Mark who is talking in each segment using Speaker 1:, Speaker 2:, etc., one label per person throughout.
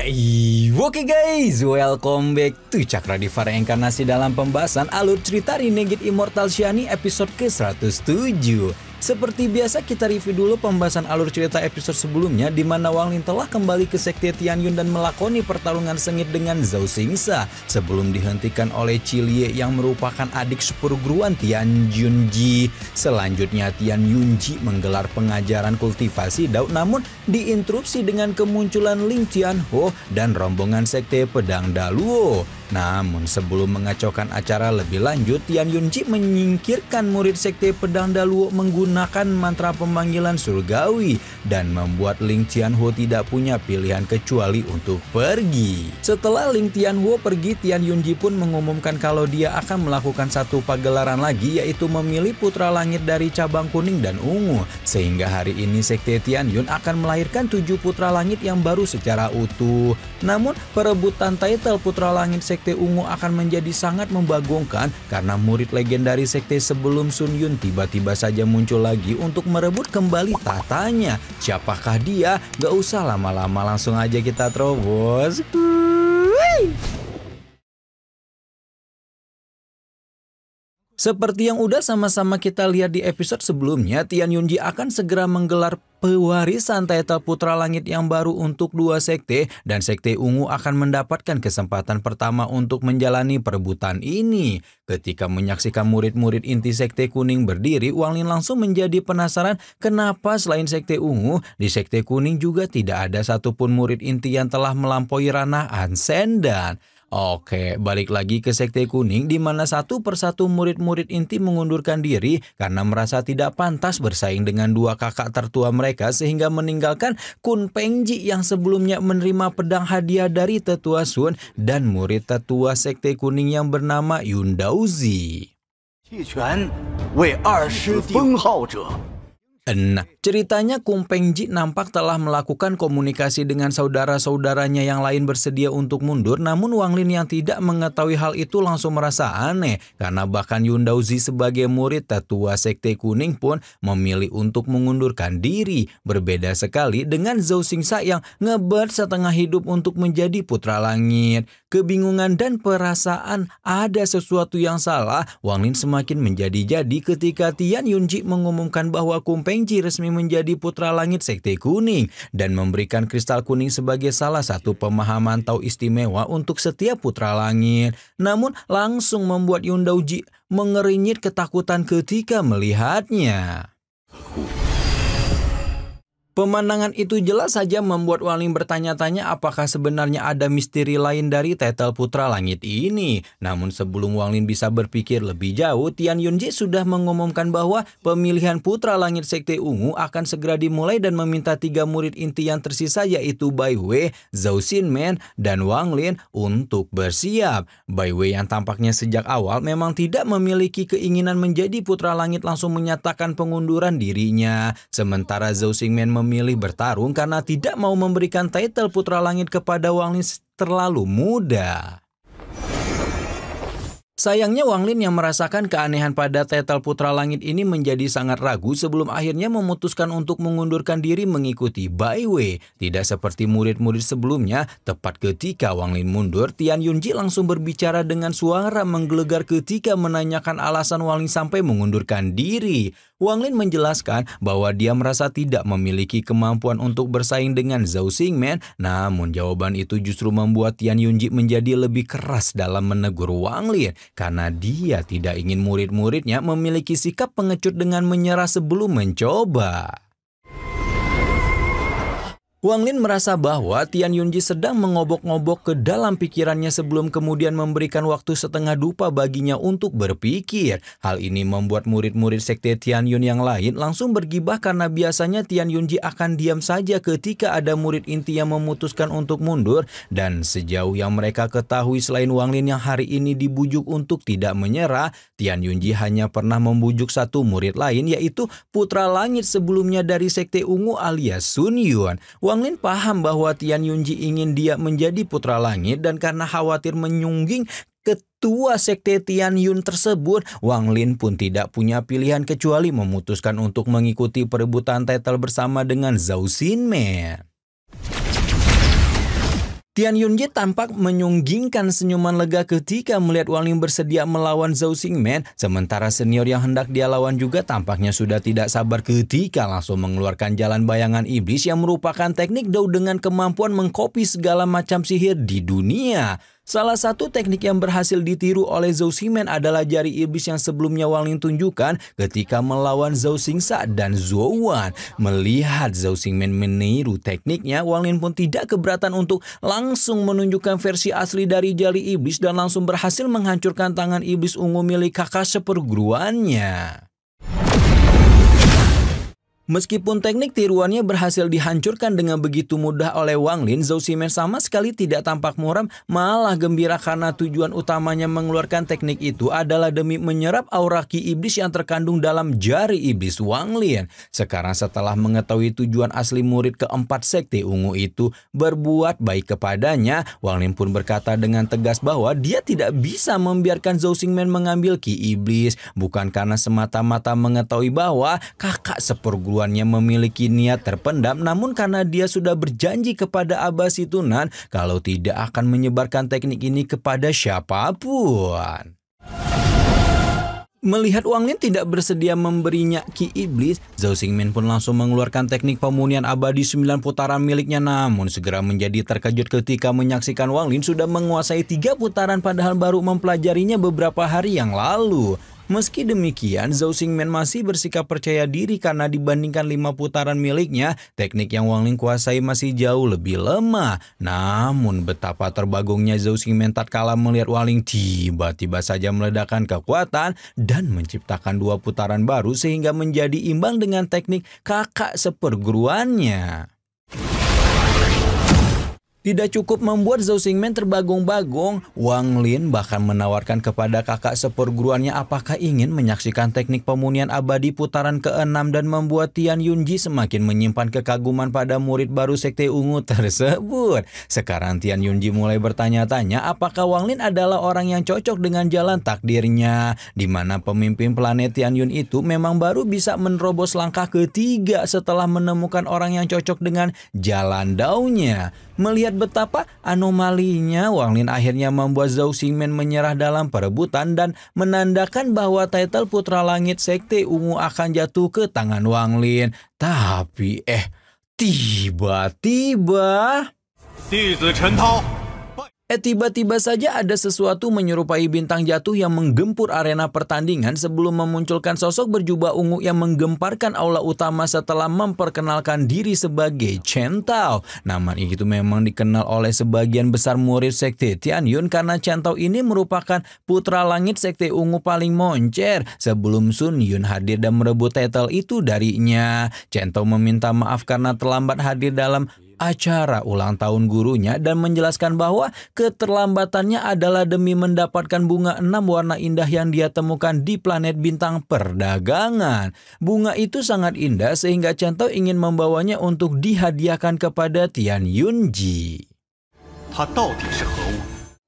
Speaker 1: Oke guys, welcome back to Cakra Diva Reinkarnasi dalam pembahasan alur cerita Renegade Immortal Shani episode ke-107. Seperti biasa kita review dulu pembahasan alur cerita episode sebelumnya di mana Wang Lin telah kembali ke Sekte Tianyun dan melakoni pertarungan sengit dengan Zhao Xingsa sebelum dihentikan oleh Cilie yang merupakan adik seperguruan Tian Junji. Selanjutnya Tian Yunji menggelar pengajaran kultivasi Dao namun diinterupsi dengan kemunculan Ling Tianho dan rombongan Sekte Pedang Daluo. Namun sebelum mengacaukan acara lebih lanjut, Tian Yunji menyingkirkan murid Sekte Pedang Daluo menggunakan mantra pemanggilan surgawi dan membuat Ling Tianho tidak punya pilihan kecuali untuk pergi. Setelah Ling Tianho pergi, Tian Yunji pun mengumumkan kalau dia akan melakukan satu pagelaran lagi, yaitu memilih putra langit dari cabang kuning dan ungu. Sehingga hari ini Sekte Tianyun akan melahirkan 7 putra langit yang baru secara utuh. Namun perebutan title putra langit Sekte Ungu akan menjadi sangat membagongkan karena murid legendaris Sekte sebelum Sun Yun tiba-tiba saja muncul lagi untuk merebut kembali tatanya. Siapakah dia? Gak usah lama-lama, langsung aja kita terobos. Seperti yang udah sama-sama kita lihat di episode sebelumnya, Tian Yunji akan segera menggelar pewarisan title putra langit yang baru untuk 2 sekte dan Sekte Ungu akan mendapatkan kesempatan pertama untuk menjalani perebutan ini. Ketika menyaksikan murid-murid inti Sekte Kuning berdiri, Wang Lin langsung menjadi penasaran kenapa selain Sekte Ungu, di Sekte Kuning juga tidak ada satupun murid inti yang telah melampaui ranah Ansendan. Oke, balik lagi ke Sekte Kuning di mana satu persatu murid-murid inti mengundurkan diri karena merasa tidak pantas bersaing dengan 2 kakak tertua mereka sehingga meninggalkan Kun Pengji yang sebelumnya menerima pedang hadiah dari tetua Sun dan murid tetua Sekte Kuning yang bernama Yun Daozi. Nah, ceritanya Kun Pengji nampak telah melakukan komunikasi dengan saudara-saudaranya yang lain bersedia untuk mundur, namun Wang Lin yang tidak mengetahui hal itu langsung merasa aneh karena bahkan Yun Daozi sebagai murid tetua Sekte Kuning pun memilih untuk mengundurkan diri. Berbeda sekali dengan Zhao Xingsa yang ngebet setengah hidup untuk menjadi putra langit. Kebingungan dan perasaan ada sesuatu yang salah, Wang Lin semakin menjadi-jadi ketika Tian Yunji mengumumkan bahwa Kun Pengji resmi menjadi putra langit Sekte Kuning dan memberikan kristal kuning sebagai salah satu pemahaman Tao istimewa untuk setiap putra langit. Namun langsung membuat Yun Daozi mengeringit ketakutan ketika melihatnya. Pemandangan itu jelas saja membuat Wang Lin bertanya-tanya apakah sebenarnya ada misteri lain dari title putra langit ini. Namun sebelum Wang Lin bisa berpikir lebih jauh, Tian Yunji sudah mengumumkan bahwa pemilihan putra langit Sekte Ungu akan segera dimulai dan meminta 3 murid inti yang tersisa yaitu Bai Wei, Zhao Xinmen, dan Wang Lin untuk bersiap. Bai Wei yang tampaknya sejak awal memang tidak memiliki keinginan menjadi putra langit langsung menyatakan pengunduran dirinya. Sementara Zhao Xinmen memilih bertarung karena tidak mau memberikan title putra langit kepada Wang Lin terlalu muda. Sayangnya Wang Lin yang merasakan keanehan pada title putra langit ini menjadi sangat ragu sebelum akhirnya memutuskan untuk mengundurkan diri mengikuti Bai Wei. Tidak seperti murid-murid sebelumnya, tepat ketika Wang Lin mundur, Tian Yunji langsung berbicara dengan suara menggelegar ketika menanyakan alasan Wang Lin sampai mengundurkan diri. Wang Lin menjelaskan bahwa dia merasa tidak memiliki kemampuan untuk bersaing dengan Zhao Xingmen, namun jawaban itu justru membuat Tian Yunji menjadi lebih keras dalam menegur Wang Lin karena dia tidak ingin murid-muridnya memiliki sikap pengecut dengan menyerah sebelum mencoba. Wang Lin merasa bahwa Tian Yunji sedang mengobok-ngobok ke dalam pikirannya sebelum kemudian memberikan waktu setengah dupa baginya untuk berpikir. Hal ini membuat murid-murid Sekte Tianyun yang lain langsung bergibah karena biasanya Tian Yunji akan diam saja ketika ada murid inti yang memutuskan untuk mundur. Dan sejauh yang mereka ketahui selain Wang Lin yang hari ini dibujuk untuk tidak menyerah, Tian Yunji hanya pernah membujuk satu murid lain yaitu putra langit sebelumnya dari Sekte Ungu alias Sun Yun. Wang Lin paham bahwa Tian Yunji ingin dia menjadi putra langit dan karena khawatir menyungging ketua Sekte Tianyun tersebut, Wang Lin pun tidak punya pilihan kecuali memutuskan untuk mengikuti perebutan title bersama dengan Zhao Xinmen. Tian Yunji tampak menyunggingkan senyuman lega ketika melihat Wang Lin bersedia melawan Zhou Xingmen, sementara senior yang hendak dia lawan juga tampaknya sudah tidak sabar ketika langsung mengeluarkan jalan bayangan iblis yang merupakan teknik Dao dengan kemampuan mengkopi segala macam sihir di dunia. Salah satu teknik yang berhasil ditiru oleh Zhou Xingmen adalah jari iblis yang sebelumnya Wang Lin tunjukkan ketika melawan Zhou Xingsa dan Zhou Wan. Melihat Zhou Xingmen meniru tekniknya, Wang Lin pun tidak keberatan untuk langsung menunjukkan versi asli dari jari iblis dan langsung berhasil menghancurkan tangan iblis ungu milik kakak seperguruannya. Meskipun teknik tiruannya berhasil dihancurkan dengan begitu mudah oleh Wang Lin, Zhou Xingmen sama sekali tidak tampak muram, malah gembira karena tujuan utamanya mengeluarkan teknik itu adalah demi menyerap aura ki iblis yang terkandung dalam jari iblis Wang Lin. Sekarang setelah mengetahui tujuan asli murid keempat sekte ungu itu berbuat baik kepadanya, Wang Lin pun berkata dengan tegas bahwa dia tidak bisa membiarkan Zhou Xingmen mengambil ki iblis, bukan karena semata-mata mengetahui bahwa kakak seperguruan memiliki niat terpendam, namun karena dia sudah berjanji kepada Abah Situnan kalau tidak akan menyebarkan teknik ini kepada siapapun. Melihat Wang Lin tidak bersedia memberinya ki iblis, Zhou Xingmen pun langsung mengeluarkan teknik pemurnian abadi 9 putaran miliknya, namun segera menjadi terkejut ketika menyaksikan Wang Lin sudah menguasai 3 putaran padahal baru mempelajarinya beberapa hari yang lalu. Meski demikian, Zhou Xingmen masih bersikap percaya diri karena dibandingkan 5 putaran miliknya, teknik yang Wang Lin kuasai masih jauh lebih lemah. Namun betapa terbagungnya Zhou Xingmen tatkala melihat Wang Lin tiba-tiba saja meledakkan kekuatan dan menciptakan 2 putaran baru sehingga menjadi imbang dengan teknik kakak seperguruannya. Tidak cukup membuat Zhou Xingmen terbagung-bagung, Wang Lin bahkan menawarkan kepada kakak seperguruannya apakah ingin menyaksikan teknik pemurnian abadi putaran ke-6 dan membuat Tian Yunji semakin menyimpan kekaguman pada murid baru sekte ungu tersebut. Sekarang Tian Yunji mulai bertanya-tanya apakah Wang Lin adalah orang yang cocok dengan jalan takdirnya, di mana pemimpin planet Tian Yun itu memang baru bisa menerobos langkah ketiga setelah menemukan orang yang cocok dengan jalan Dao-nya. Melihat betapa anomalinya, Wang Lin akhirnya membuat Zhou Xingmen menyerah dalam perebutan dan menandakan bahwa title Putra Langit Sekte Ungu akan jatuh ke tangan Wang Lin. Tapi tiba-tiba saja ada sesuatu menyerupai bintang jatuh yang menggempur arena pertandingan sebelum memunculkan sosok berjubah ungu yang menggemparkan aula utama setelah memperkenalkan diri sebagai Chen Tao. Nama itu memang dikenal oleh sebagian besar murid sekte Tian Yun karena Chen Tao ini merupakan putra langit sekte ungu paling moncer sebelum Sun Yun hadir dan merebut title itu darinya. Chen Tao meminta maaf karena terlambat hadir dalam acara ulang tahun gurunya dan menjelaskan bahwa keterlambatannya adalah demi mendapatkan bunga 6 warna indah yang dia temukan di planet bintang perdagangan. Bunga itu sangat indah sehingga Chen Tao ingin membawanya untuk dihadiahkan kepada Tian Yunji.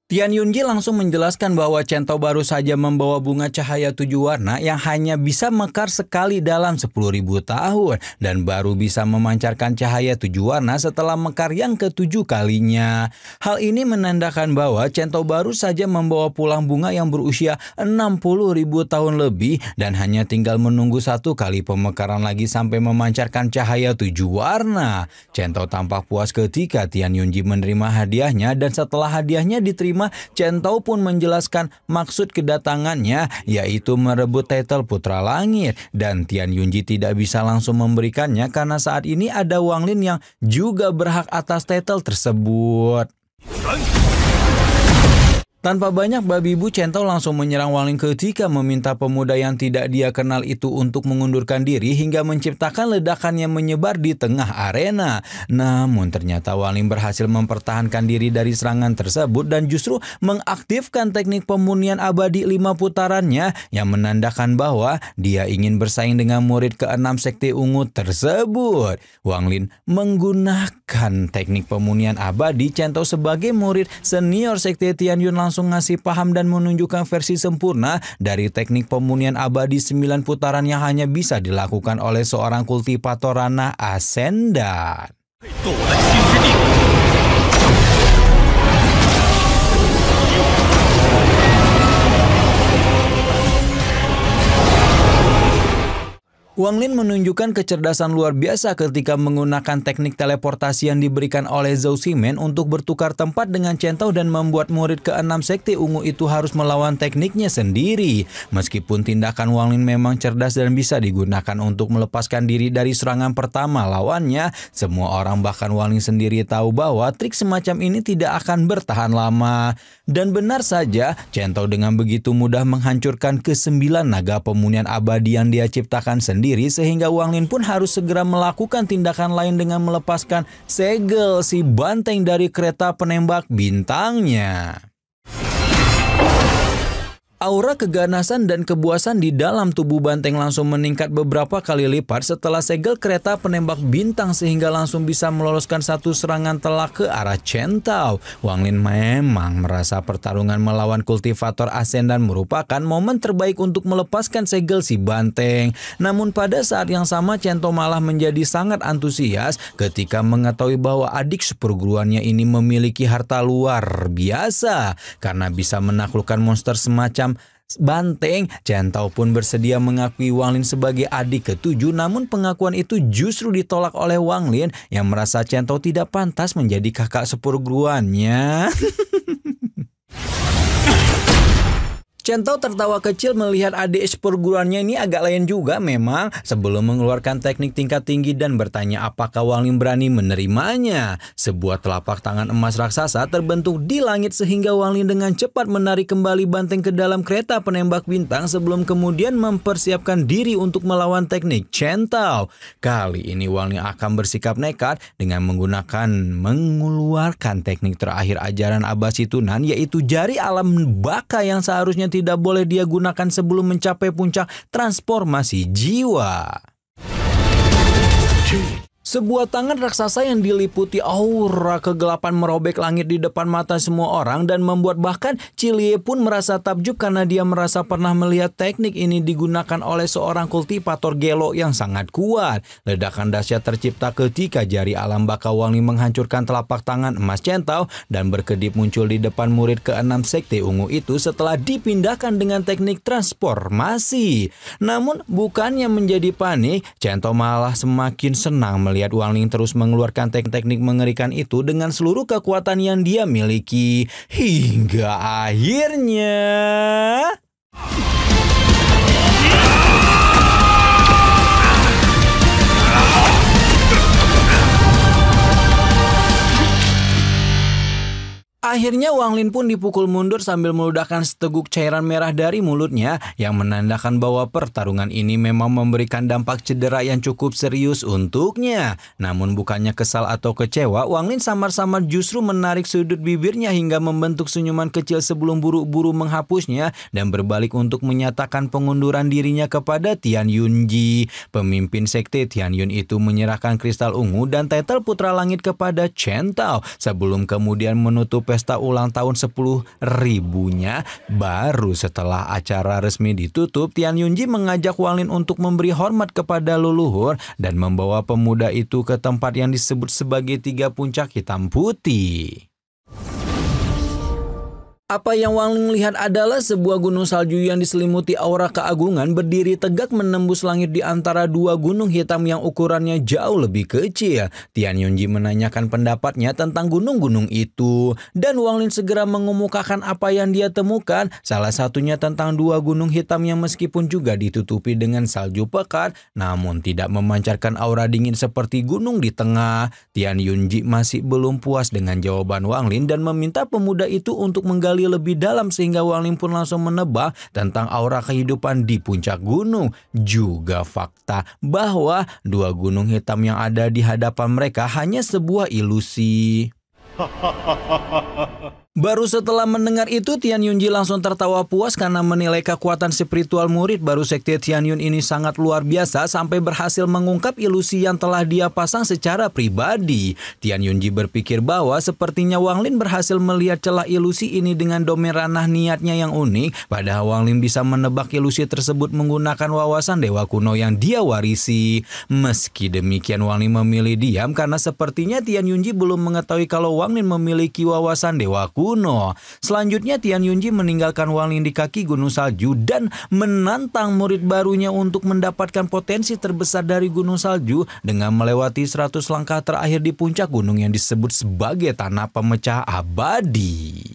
Speaker 1: Tian Yunji langsung menjelaskan bahwa Chen Tao baru saja membawa bunga cahaya 7 warna yang hanya bisa mekar sekali dalam 10.000 tahun dan baru bisa memancarkan cahaya 7 warna setelah mekar yang ke-7 kalinya. Hal ini menandakan bahwa Chen Tao baru saja membawa pulang bunga yang berusia 60.000 tahun lebih dan hanya tinggal menunggu 1 kali pemekaran lagi sampai memancarkan cahaya 7 warna. Chen Tao tampak puas ketika Tian Yunji menerima hadiahnya dan setelah hadiahnya diterima, Chen Tao pun menjelaskan maksud kedatangannya, yaitu merebut title Putra Langit, dan Tian Yunji tidak bisa langsung memberikannya karena saat ini ada Wang Lin yang juga berhak atas title tersebut. Tanpa banyak babi bu, Chen Tao langsung menyerang Wang Lin ketika meminta pemuda yang tidak dia kenal itu untuk mengundurkan diri hingga menciptakan ledakan yang menyebar di tengah arena. Namun ternyata Wang Lin berhasil mempertahankan diri dari serangan tersebut dan justru mengaktifkan teknik pemurnian abadi 5 putarannya yang menandakan bahwa dia ingin bersaing dengan murid ke-6 sekte ungu tersebut. Wang Lin menggunakan teknik pemurnian abadi. Chen Tao sebagai murid senior sekte Tian Yun langsung ngasih paham dan menunjukkan versi sempurna dari teknik pemurnian abadi 9 putaran yang hanya bisa dilakukan oleh seorang kultivator ranah ascendan. Wang Lin menunjukkan kecerdasan luar biasa ketika menggunakan teknik teleportasi yang diberikan oleh Zhou Ximen untuk bertukar tempat dengan Chen Tao dan membuat murid ke-6 Sekte Ungu itu harus melawan tekniknya sendiri. Meskipun tindakan Wang Lin memang cerdas dan bisa digunakan untuk melepaskan diri dari serangan pertama lawannya, semua orang bahkan Wang Lin sendiri tahu bahwa trik semacam ini tidak akan bertahan lama. Dan benar saja, Chen Tao dengan begitu mudah menghancurkan ke-9 naga pemunian abadi yang dia ciptakan sendiri, sehingga Wang Lin pun harus segera melakukan tindakan lain dengan melepaskan segel si banteng dari kereta penembak bintangnya. Aura keganasan dan kebuasan di dalam tubuh banteng langsung meningkat beberapa kali lipat setelah segel kereta penembak bintang sehingga langsung bisa meloloskan satu serangan telak ke arah Chen Tao. Wang Lin memang merasa pertarungan melawan kultivator Ascendan merupakan momen terbaik untuk melepaskan segel si banteng. Namun pada saat yang sama Chen Tao malah menjadi sangat antusias ketika mengetahui bahwa adik seperguruannya ini memiliki harta luar biasa. Karena bisa menaklukkan monster semacam banteng, Chen Tao pun bersedia mengakui Wang Lin sebagai adik ke-7, namun pengakuan itu justru ditolak oleh Wang Lin yang merasa Chen Tao tidak pantas menjadi kakak seperguruannya. Chen Tao tertawa kecil melihat adik seperguruannya ini agak lain juga memang sebelum mengeluarkan teknik tingkat tinggi dan bertanya apakah Wang Lin berani menerimanya. Sebuah telapak tangan emas raksasa terbentuk di langit sehingga Wang Lin dengan cepat menarik kembali banteng ke dalam kereta penembak bintang sebelum kemudian mempersiapkan diri untuk melawan teknik Chen Tao. Kali ini Wang Lin akan bersikap nekat dengan mengeluarkan teknik terakhir ajaran Abasi Tunan, yaitu jari alam baka yang seharusnya tidak boleh dia gunakan sebelum mencapai puncak transformasi jiwa. Sebuah tangan raksasa yang diliputi aura kegelapan merobek langit di depan mata semua orang dan membuat bahkan Cilie pun merasa takjub karena dia merasa pernah melihat teknik ini digunakan oleh seorang kultivator Gelo yang sangat kuat. Ledakan dahsyat tercipta ketika jari alam baka Wang Lin menghancurkan telapak tangan emas Chen Tao dan berkedip muncul di depan murid ke-6 Sekte Ungu itu setelah dipindahkan dengan teknik transformasi. Namun bukannya menjadi panik, Chen Tao malah semakin senang melihat Wang Lin terus mengeluarkan teknik mengerikan itu dengan seluruh kekuatan yang dia miliki. Hingga akhirnya Akhirnya Wang Lin pun dipukul mundur sambil meludahkan seteguk cairan merah dari mulutnya yang menandakan bahwa pertarungan ini memang memberikan dampak cedera yang cukup serius untuknya. Namun bukannya kesal atau kecewa, Wang Lin samar-samar justru menarik sudut bibirnya hingga membentuk senyuman kecil sebelum buru-buru menghapusnya dan berbalik untuk menyatakan pengunduran dirinya kepada Tian Yunji. Pemimpin sekte Tian Yun itu menyerahkan kristal ungu dan titel putra langit kepada Chen Tao sebelum kemudian menutup pesta ulang tahun 10.000-nya. Baru setelah acara resmi ditutup, Tian Yunji mengajak Wang Lin untuk memberi hormat kepada leluhur dan membawa pemuda itu ke tempat yang disebut sebagai 3 puncak hitam putih. Apa yang Wang Lin lihat adalah sebuah gunung salju yang diselimuti aura keagungan berdiri tegak menembus langit di antara 2 gunung hitam yang ukurannya jauh lebih kecil. Tian Yunji menanyakan pendapatnya tentang gunung-gunung itu dan Wang Lin segera mengemukakan apa yang dia temukan. Salah satunya tentang 2 gunung hitam yang meskipun juga ditutupi dengan salju pekat namun tidak memancarkan aura dingin seperti gunung di tengah. Tian Yunji masih belum puas dengan jawaban Wang Lin dan meminta pemuda itu untuk menggali lebih dalam sehingga Wang Lin pun langsung menebak tentang aura kehidupan di puncak gunung. Juga fakta bahwa 2 gunung hitam yang ada di hadapan mereka hanya sebuah ilusi. Baru setelah mendengar itu, Tian Yunji langsung tertawa puas karena menilai kekuatan spiritual murid baru sekte Tian Yun ini sangat luar biasa sampai berhasil mengungkap ilusi yang telah dia pasang secara pribadi. Tian Yunji berpikir bahwa sepertinya Wang Lin berhasil melihat celah ilusi ini dengan domain ranah niatnya yang unik. Padahal Wang Lin bisa menebak ilusi tersebut menggunakan wawasan dewa kuno yang dia warisi. Meski demikian, Wang Lin memilih diam karena sepertinya Tian Yunji belum mengetahui kalau Wang Lin memiliki wawasan dewa kuno. kuno. Selanjutnya Tian Yunji meninggalkan Wang Ling di kaki gunung salju dan menantang murid barunya untuk mendapatkan potensi terbesar dari gunung salju dengan melewati 100 langkah terakhir di puncak gunung yang disebut sebagai tanah pemecah abadi.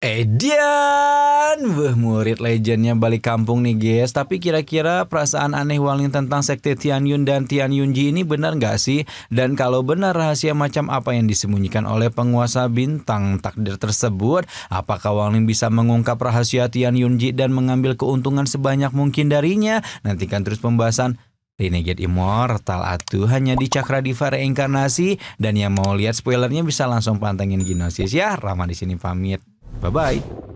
Speaker 1: Edian, murid legendnya balik kampung nih guys. Tapi kira-kira perasaan aneh Wang Ling tentang sekte Tianyun dan Tian Yunji ini benar nggak sih? Dan kalau benar, rahasia macam apa yang disembunyikan oleh penguasa bintang takdir tersebut? Apakah Wang Ling bisa mengungkap rahasia Tian Yunji dan mengambil keuntungan sebanyak mungkin darinya? Nantikan terus pembahasan Renegade Immortal atuh hanya di Cakra Diva Reinkarnasi. Dan yang mau lihat spoilernya bisa langsung pantengin Gnosis ya. Rama di sini pamit. Bye-bye.